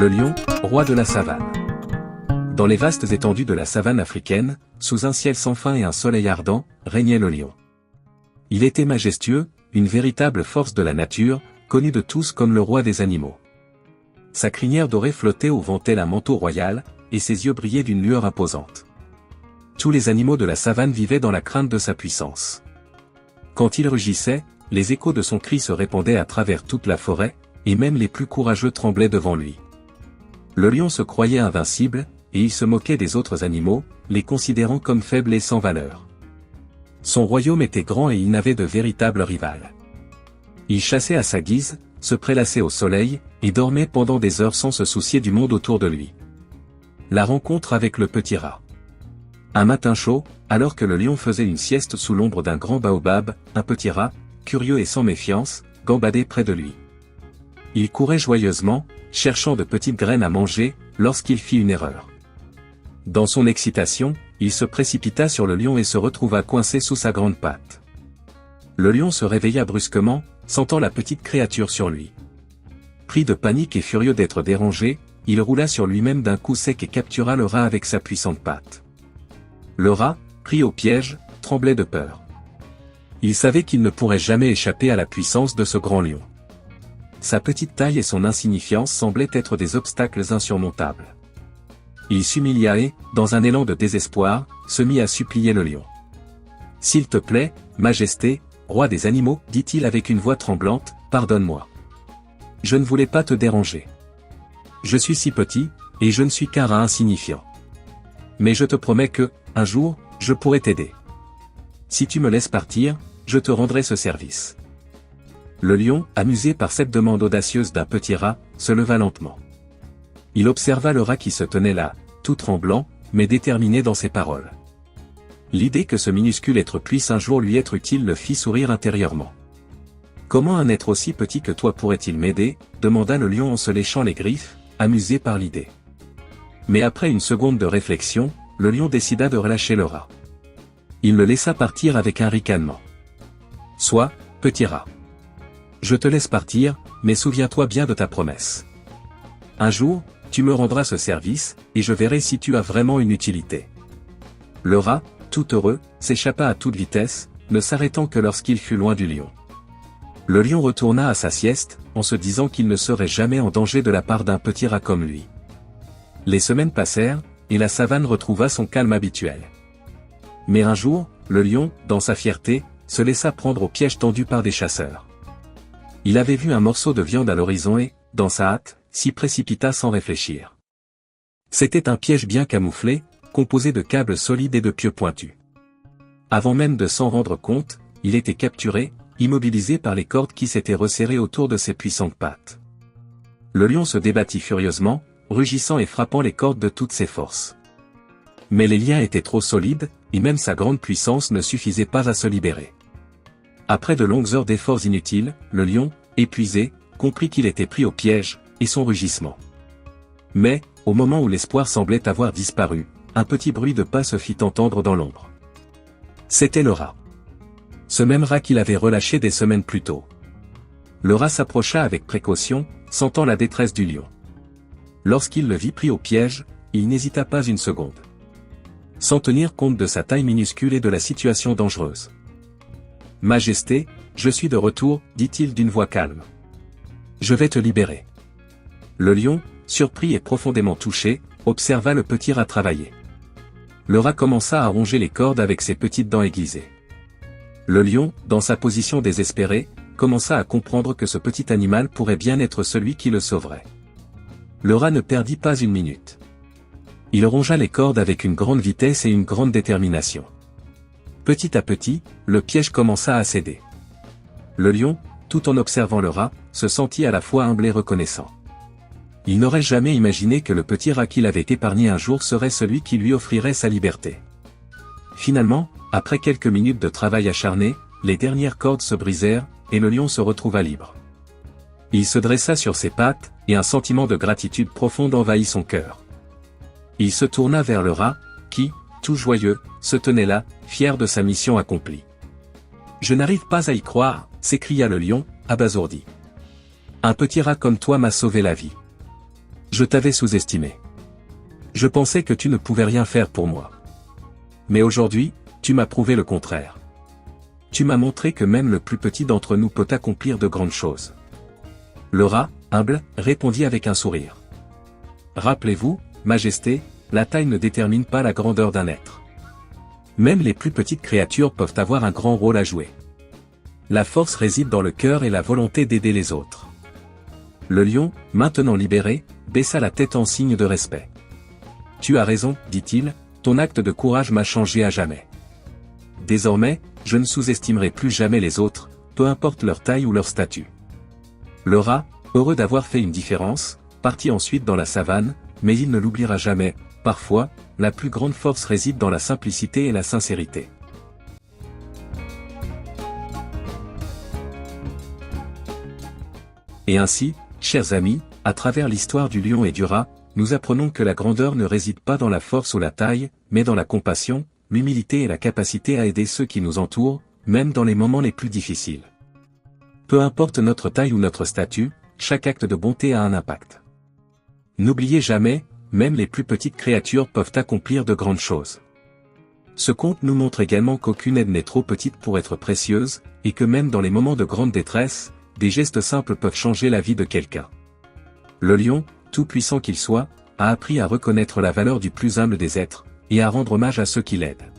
Le lion, roi de la savane. Dans les vastes étendues de la savane africaine, sous un ciel sans fin et un soleil ardent, régnait le lion. Il était majestueux, une véritable force de la nature, connu de tous comme le roi des animaux. Sa crinière dorée flottait au vent tel un manteau royal, et ses yeux brillaient d'une lueur imposante. Tous les animaux de la savane vivaient dans la crainte de sa puissance. Quand il rugissait, les échos de son cri se répandaient à travers toute la forêt, et même les plus courageux tremblaient devant lui. Le lion se croyait invincible, et il se moquait des autres animaux, les considérant comme faibles et sans valeur. Son royaume était grand et il n'avait de véritable rival. Il chassait à sa guise, se prélassait au soleil, et dormait pendant des heures sans se soucier du monde autour de lui. La rencontre avec le petit rat. Un matin chaud, alors que le lion faisait une sieste sous l'ombre d'un grand baobab, un petit rat, curieux et sans méfiance, gambadait près de lui. Il courait joyeusement, cherchant de petites graines à manger, lorsqu'il fit une erreur. Dans son excitation, il se précipita sur le lion et se retrouva coincé sous sa grande patte. Le lion se réveilla brusquement, sentant la petite créature sur lui. Pris de panique et furieux d'être dérangé, il roula sur lui-même d'un coup sec et captura le rat avec sa puissante patte. Le rat, pris au piège, tremblait de peur. Il savait qu'il ne pourrait jamais échapper à la puissance de ce grand lion. Sa petite taille et son insignifiance semblaient être des obstacles insurmontables. Il s'humilia et, dans un élan de désespoir, se mit à supplier le lion. « S'il te plaît, Majesté, roi des animaux, dit-il avec une voix tremblante, pardonne-moi. Je ne voulais pas te déranger. Je suis si petit, et je ne suis qu'un rat insignifiant. Mais je te promets que, un jour, je pourrai t'aider. Si tu me laisses partir, je te rendrai ce service. » Le lion, amusé par cette demande audacieuse d'un petit rat, se leva lentement. Il observa le rat qui se tenait là, tout tremblant, mais déterminé dans ses paroles. L'idée que ce minuscule être puisse un jour lui être utile le fit sourire intérieurement. « Comment un être aussi petit que toi pourrait-il m'aider » demanda le lion en se léchant les griffes, amusé par l'idée. Mais après une seconde de réflexion, le lion décida de relâcher le rat. Il le laissa partir avec un ricanement. « Sois, petit rat. Je te laisse partir, mais souviens-toi bien de ta promesse. Un jour, tu me rendras ce service, et je verrai si tu as vraiment une utilité. » Le rat, tout heureux, s'échappa à toute vitesse, ne s'arrêtant que lorsqu'il fut loin du lion. Le lion retourna à sa sieste, en se disant qu'il ne serait jamais en danger de la part d'un petit rat comme lui. Les semaines passèrent, et la savane retrouva son calme habituel. Mais un jour, le lion, dans sa fierté, se laissa prendre au piège tendu par des chasseurs. Il avait vu un morceau de viande à l'horizon et, dans sa hâte, s'y précipita sans réfléchir. C'était un piège bien camouflé, composé de câbles solides et de pieux pointus. Avant même de s'en rendre compte, il était capturé, immobilisé par les cordes qui s'étaient resserrées autour de ses puissantes pattes. Le lion se débattit furieusement, rugissant et frappant les cordes de toutes ses forces. Mais les liens étaient trop solides, et même sa grande puissance ne suffisait pas à se libérer. Après de longues heures d'efforts inutiles, le lion, épuisé, comprit qu'il était pris au piège, et son rugissement. Mais, au moment où l'espoir semblait avoir disparu, un petit bruit de pas se fit entendre dans l'ombre. C'était le rat. Ce même rat qu'il avait relâché des semaines plus tôt. Le rat s'approcha avec précaution, sentant la détresse du lion. Lorsqu'il le vit pris au piège, il n'hésita pas une seconde. Sans tenir compte de sa taille minuscule et de la situation dangereuse. « Majesté, je suis de retour, dit-il d'une voix calme. Je vais te libérer. » Le lion, surpris et profondément touché, observa le petit rat travailler. Le rat commença à ronger les cordes avec ses petites dents aiguisées. Le lion, dans sa position désespérée, commença à comprendre que ce petit animal pourrait bien être celui qui le sauverait. Le rat ne perdit pas une minute. Il rongea les cordes avec une grande vitesse et une grande détermination. Petit à petit, le piège commença à céder. Le lion, tout en observant le rat, se sentit à la fois humble et reconnaissant. Il n'aurait jamais imaginé que le petit rat qu'il avait épargné un jour serait celui qui lui offrirait sa liberté. Finalement, après quelques minutes de travail acharné, les dernières cordes se brisèrent, et le lion se retrouva libre. Il se dressa sur ses pattes, et un sentiment de gratitude profonde envahit son cœur. Il se tourna vers le rat, qui, tout joyeux, se tenait là, fier de sa mission accomplie. « Je n'arrive pas à y croire, » s'écria le lion, abasourdi. « Un petit rat comme toi m'a sauvé la vie. Je t'avais sous-estimé. Je pensais que tu ne pouvais rien faire pour moi. Mais aujourd'hui, tu m'as prouvé le contraire. Tu m'as montré que même le plus petit d'entre nous peut accomplir de grandes choses. Le rat, humble, répondit avec un sourire. Rappelez-vous, Majesté, la taille ne détermine pas la grandeur d'un être. Même les plus petites créatures peuvent avoir un grand rôle à jouer. La force réside dans le cœur et la volonté d'aider les autres. Le lion, maintenant libéré, baissa la tête en signe de respect. Tu as raison, dit-il, ton acte de courage m'a changé à jamais. Désormais, je ne sous-estimerai plus jamais les autres, peu importe leur taille ou leur statut. Le rat, heureux d'avoir fait une différence, partit ensuite dans la savane, mais il ne l'oubliera jamais, parfois, la plus grande force réside dans la simplicité et la sincérité. Et ainsi, chers amis, à travers l'histoire du lion et du rat, nous apprenons que la grandeur ne réside pas dans la force ou la taille, mais dans la compassion, l'humilité et la capacité à aider ceux qui nous entourent, même dans les moments les plus difficiles. Peu importe notre taille ou notre statut, chaque acte de bonté a un impact. N'oubliez jamais, même les plus petites créatures peuvent accomplir de grandes choses. Ce conte nous montre également qu'aucune aide n'est trop petite pour être précieuse, et que même dans les moments de grande détresse, des gestes simples peuvent changer la vie de quelqu'un. Le lion, tout puissant qu'il soit, a appris à reconnaître la valeur du plus humble des êtres, et à rendre hommage à ceux qui l'aident.